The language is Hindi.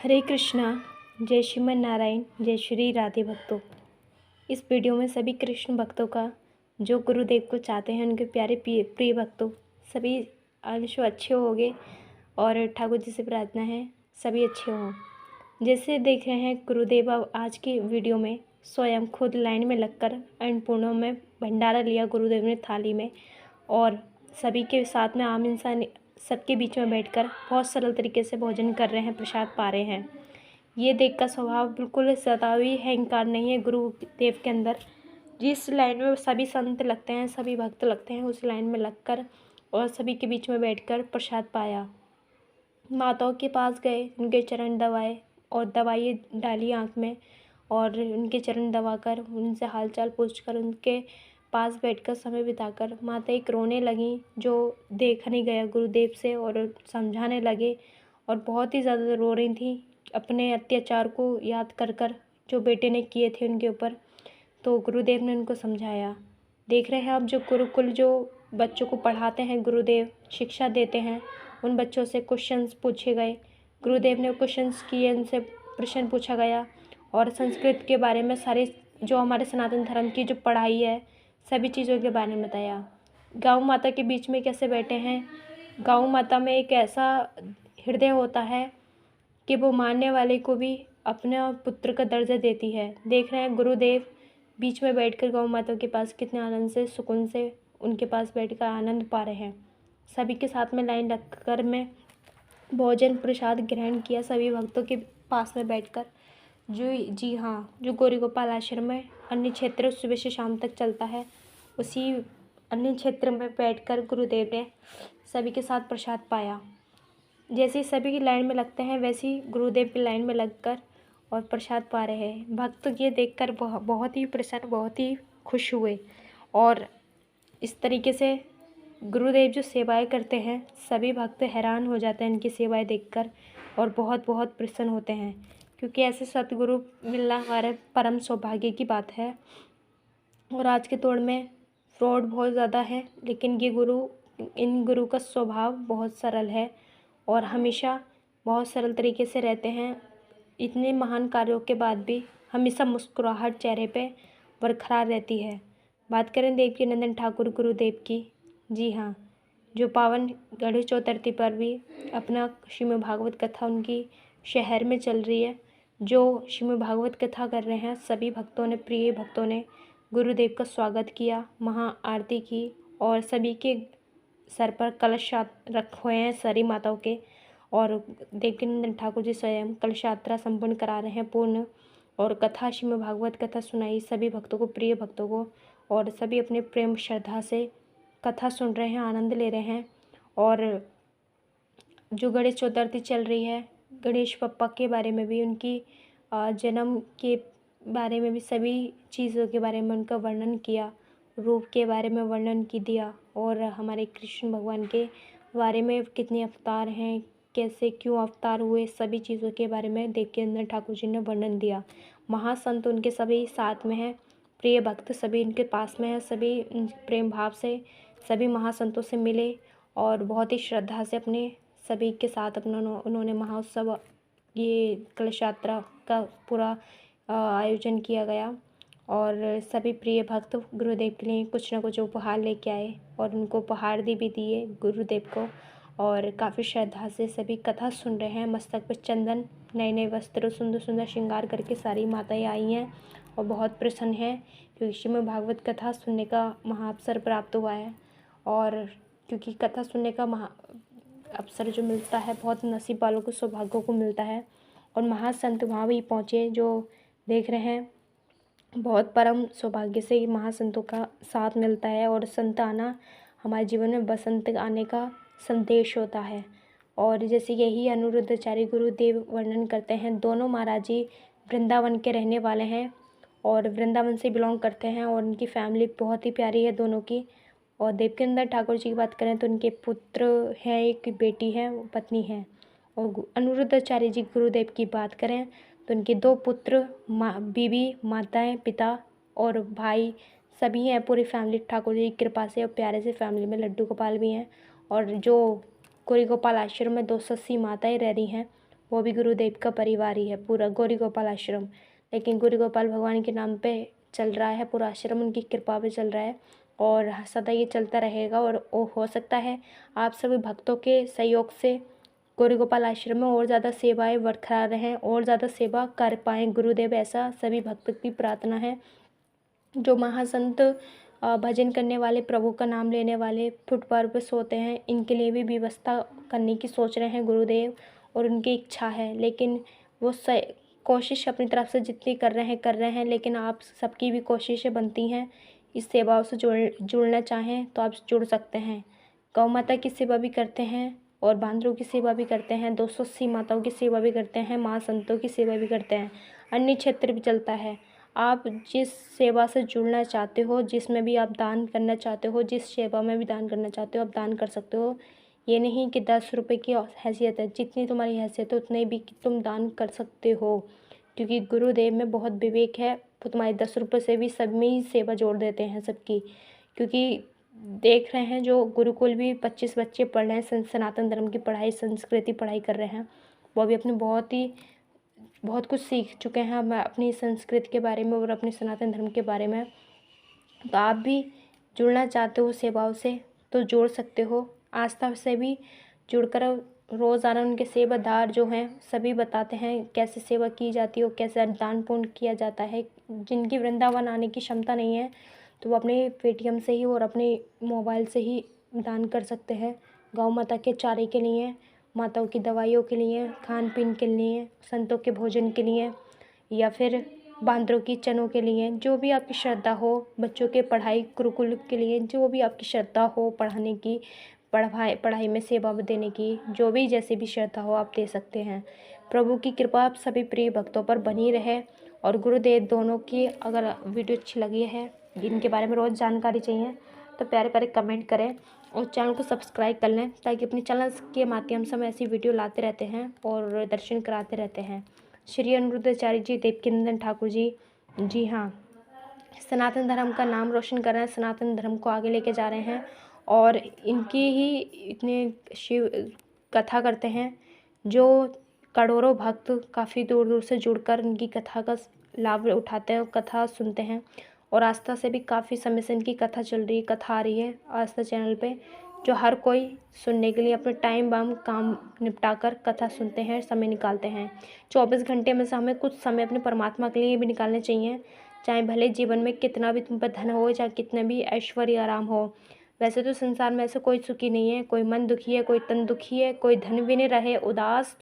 हरे कृष्णा। जय श्रीमन नारायण। जय श्री राधे भक्तों। इस वीडियो में सभी कृष्ण भक्तों का, जो गुरुदेव को चाहते हैं, उनके प्यारे प्रिय भक्तों, सभी अंश अच्छे होंगे और ठाकुर जी से प्रार्थना है सभी अच्छे हों। जैसे देख रहे हैं, गुरुदेव अब आज की वीडियो में स्वयं खुद लाइन में लगकर अन्नपूर्णा में भंडारा लिया गुरुदेव ने थाली में, और सभी के साथ में आम इंसान सबके बीच में बैठकर बहुत सरल तरीके से भोजन कर रहे हैं, प्रसाद पा रहे हैं। ये देखकर स्वभाव बिल्कुल सतावी अहंकार नहीं है गुरुदेव के अंदर। जिस लाइन में सभी संत लगते हैं, सभी भक्त लगते हैं, उस लाइन में लगकर और सभी के बीच में बैठकर प्रसाद पाया। माताओं के पास गए, उनके चरण दबाए और दवाई डाली आँख में, और उनके चरण दबाकर उनसे हालचाल पूछकर उनके पास बैठकर समय बिताकर माता एक रोने लगीं, जो देखा नहीं गया गुरुदेव से, और समझाने लगे और बहुत ही ज़्यादा रो रही थी अपने अत्याचार को याद कर कर जो बेटे ने किए थे उनके ऊपर। तो गुरुदेव ने उनको समझाया। देख रहे हैं आप, जो गुरुकुल जो बच्चों को पढ़ाते हैं, गुरुदेव शिक्षा देते हैं, उन बच्चों से क्वेश्चंस पूछे गए। गुरुदेव ने क्वेश्चंस किए, उनसे प्रश्न पूछा गया और संस्कृत के बारे में सारे जो हमारे सनातन धर्म की जो पढ़ाई है, सभी चीज़ों के बारे में बताया। गौ माता के बीच में कैसे बैठे हैं, गौ माता में एक ऐसा हृदय होता है कि वो मानने वाले को भी अपने पुत्र का दर्जा देती है। देख रहे हैं गुरुदेव बीच में बैठकर गौ माता के पास कितने आनंद से, सुकून से उनके पास बैठकर आनंद पा रहे हैं। सभी के साथ में लाइन लगकर में भोजन प्रसाद ग्रहण किया, सभी भक्तों के पास में बैठकर। जी हाँ, जो गौरी गोपाल आश्रम में अन्य क्षेत्र सुबह से शाम तक चलता है, उसी अन्य क्षेत्र में बैठकर गुरुदेव ने सभी के साथ प्रसाद पाया। जैसे ही सभी की लाइन में लगते हैं, वैसे ही गुरुदेव की लाइन में लगकर और प्रसाद पा रहे हैं। भक्त ये देखकर बहुत ही प्रसन्न, बहुत ही खुश हुए, और इस तरीके से गुरुदेव जो सेवाएं करते हैं, सभी भक्त हैरान हो जाते हैं इनकी सेवाएं देखकर और बहुत बहुत प्रसन्न होते हैं, क्योंकि ऐसे सतगुरु मिलना हमारे परम सौभाग्य की बात है। और आज के दौर में फ्रॉड बहुत ज़्यादा है, लेकिन इन गुरु का स्वभाव बहुत सरल है और हमेशा बहुत सरल तरीके से रहते हैं। इतने महान कार्यों के बाद भी हमेशा मुस्कुराहट चेहरे पे बरकरार रहती है। बात करें देवकी नंदन ठाकुर गुरुदेव की, जी हाँ, जो पावन गणेश चतुर्थी पर भी अपना श्रीमद् भागवत कथा उनकी शहर में चल रही है। जो श्रीमद् भागवत कथा कर रहे हैं, सभी भक्तों ने, प्रिय भक्तों ने गुरुदेव का स्वागत किया, महाआरती की, और सभी के सर पर कलश रखे हुए हैं सारी माताओं के, और देवकीनंदन ठाकुर जी स्वयं कलश यात्रा संपन्न करा रहे हैं पूर्ण, और कथा श्रीमद् भागवत कथा सुनाई सभी भक्तों को, प्रिय भक्तों को, और सभी अपने प्रेम श्रद्धा से कथा सुन रहे हैं, आनंद ले रहे हैं। और जो गणेश चतुर्थी चल रही है, गणेश बप्पा के बारे में भी, उनकी जन्म के बारे में भी, सभी चीज़ों के बारे में उनका वर्णन किया, रूप के बारे में वर्णन की दिया, और हमारे कृष्ण भगवान के बारे में कितने अवतार हैं, कैसे क्यों अवतार हुए, सभी चीज़ों के बारे में देवकीनंदन ठाकुर जी ने वर्णन दिया। महासंत उनके सभी साथ में हैं, प्रिय भक्त सभी इनके पास में हैं, सभी प्रेम भाव से सभी महासंतों से मिले और बहुत ही श्रद्धा से अपने सभी के साथ अपना उन्होंने महाउत्सव, ये कलश यात्रा का पूरा आयोजन किया गया। और सभी प्रिय भक्त गुरुदेव के लिए कुछ ना कुछ उपहार लेके आए, और उनको उपहार भी दिए गुरुदेव को, और काफ़ी श्रद्धा से सभी कथा सुन रहे हैं। मस्तक पर चंदन, नए नए वस्त्र, सुंदर सुंदर श्रृंगार करके सारी माताएं आई हैं और बहुत प्रसन्न हैं, क्योंकि श्रीमद् भागवत कथा सुनने का महाअवसर प्राप्त हुआ है। और क्योंकि कथा सुनने का अवसर जो मिलता है, बहुत नसीब वालों को, सौभाग्यों को मिलता है। और महासंत वहाँ भी पहुँचे, जो देख रहे हैं, बहुत परम सौभाग्य से महासंतों का साथ मिलता है, और संत आना हमारे जीवन में बसंत आने का संदेश होता है। और जैसे यही अनिरुद्धाचार्य गुरुदेव वर्णन करते हैं, दोनों महाराज जी वृंदावन के रहने वाले हैं और वृंदावन से बिलोंग करते हैं, और उनकी फैमिली बहुत ही प्यारी है दोनों की। और देवकीनंदन ठाकुर जी की बात करें तो उनके पुत्र हैं, एक बेटी है, पत्नी है। और अनिरुद्धाचार्य जी गुरुदेव की बात करें तो उनके 2 पुत्र, बीवी, माताएं, पिता और भाई सभी हैं। पूरी फैमिली ठाकुर जी की कृपा से और प्यारे से फैमिली में लड्डू गोपाल भी हैं। और जो गौरी गोपाल आश्रम में 280 माताएं रह रही हैं, वो भी गुरुदेव का परिवार ही है, पूरा गौरी गोपाल आश्रम। लेकिन गौरी गोपाल भगवान के नाम पे चल रहा है पूरा आश्रम, उनकी कृपा पे चल रहा है और सदा ये चलता रहेगा। और वो हो सकता है आप सभी भक्तों के सहयोग से गौरी गोपाल आश्रम में और ज़्यादा सेवाएं बरकरार रहें और ज़्यादा सेवा कर पाएँ गुरुदेव, ऐसा सभी भक्तों की प्रार्थना है। जो महासंत भजन करने वाले, प्रभु का नाम लेने वाले फुटपाथ पर सोते हैं, इनके लिए भी व्यवस्था करने की सोच रहे हैं गुरुदेव और उनकी इच्छा है। लेकिन वो कोशिश अपनी तरफ से जितनी कर रहे हैं, लेकिन आप सबकी भी कोशिशें बनती हैं। इस सेवाओं से जुड़ना चाहें तो आप जुड़ सकते हैं। गौ माता की सेवा भी करते हैं और बांदरों की सेवा भी करते हैं, 280 माताओं की सेवा भी करते हैं, महासंतों की सेवा भी करते हैं, अन्य क्षेत्र भी चलता है। आप जिस सेवा से जुड़ना चाहते हो, जिसमें भी आप दान करना चाहते हो, जिस सेवा में भी दान करना चाहते हो, आप दान कर सकते हो। ये नहीं कि 10 रुपये की हैसियत है, जितनी तुम्हारी हैसियत है उतने भी तुम दान कर सकते हो, क्योंकि गुरुदेव में बहुत विवेक है। वो तुम्हारे 10 रुपये से भी सब में ही सेवा जोड़ देते हैं सबकी, क्योंकि देख रहे हैं जो गुरुकुल भी 25 बच्चे पढ़ रहे हैं, सनातन धर्म की पढ़ाई, संस्कृति पढ़ाई कर रहे हैं। वो भी अपने बहुत कुछ सीख चुके हैं अपनी संस्कृति के बारे में और अपने सनातन धर्म के बारे में। तो आप भी जुड़ना चाहते हो सेवाओं से तो जोड़ सकते हो। आस्था से भी जुड़कर रोज़ाना उनके सेवादार जो हैं सभी बताते हैं कैसे सेवा की जाती है और कैसे दान पुण्य किया जाता है। जिनकी वृंदावन आने की क्षमता नहीं है तो वो अपने पेटीएम से ही और अपने मोबाइल से ही दान कर सकते हैं। गौ माता के चारे के लिए, माताओं की दवाइयों के लिए, खान पीन के लिए, संतों के भोजन के लिए, या फिर बांदरों की चनों के लिए, जो भी आपकी श्रद्धा हो, बच्चों के पढ़ाई गुरुकुल के लिए, जो भी आपकी श्रद्धा हो पढ़ाने की, पढ़ाई में सेवा देने की, जो भी जैसे भी श्रद्धा हो आप दे सकते हैं। प्रभु की कृपा आप सभी प्रिय भक्तों पर बनी रहे। और गुरुदेव दोनों की अगर वीडियो अच्छी लगी है, इनके बारे में रोज़ जानकारी चाहिए तो प्यारे प्यारे कमेंट करें और चैनल को सब्सक्राइब कर लें, ताकि अपने चैनल के माध्यम से हम ऐसी वीडियो लाते रहते हैं और दर्शन कराते रहते हैं। श्री अनिरुद्धाचार्य जी, देवकीनंदन ठाकुर जी, जी हाँ, सनातन धर्म का नाम रोशन कर रहे हैं, सनातन धर्म को आगे लेके जा रहे हैं और इनकी ही इतने शिव कथा करते हैं जो करोड़ों भक्त काफ़ी दूर दूर से जुड़कर इनकी कथा का लाभ उठाते हैं और कथा सुनते हैं। और आस्था से भी काफ़ी समय से इनकी कथा चल रही है, कथा आ रही है आस्था चैनल पे, जो हर कोई सुनने के लिए अपने टाइम बाम काम निपटा कर कथा सुनते हैं, समय निकालते हैं। 24 घंटे में से हमें कुछ समय अपने परमात्मा के लिए भी निकालने चाहिए, चाहे भले जीवन में कितना भी तुम पर धन हो, चाहे कितने भी ऐश्वर्य आराम हो। वैसे तो संसार में ऐसे कोई सुखी नहीं है, कोई मन दुखी है, कोई तन दुखी है, कोई धन भी नहीं रहे उदास।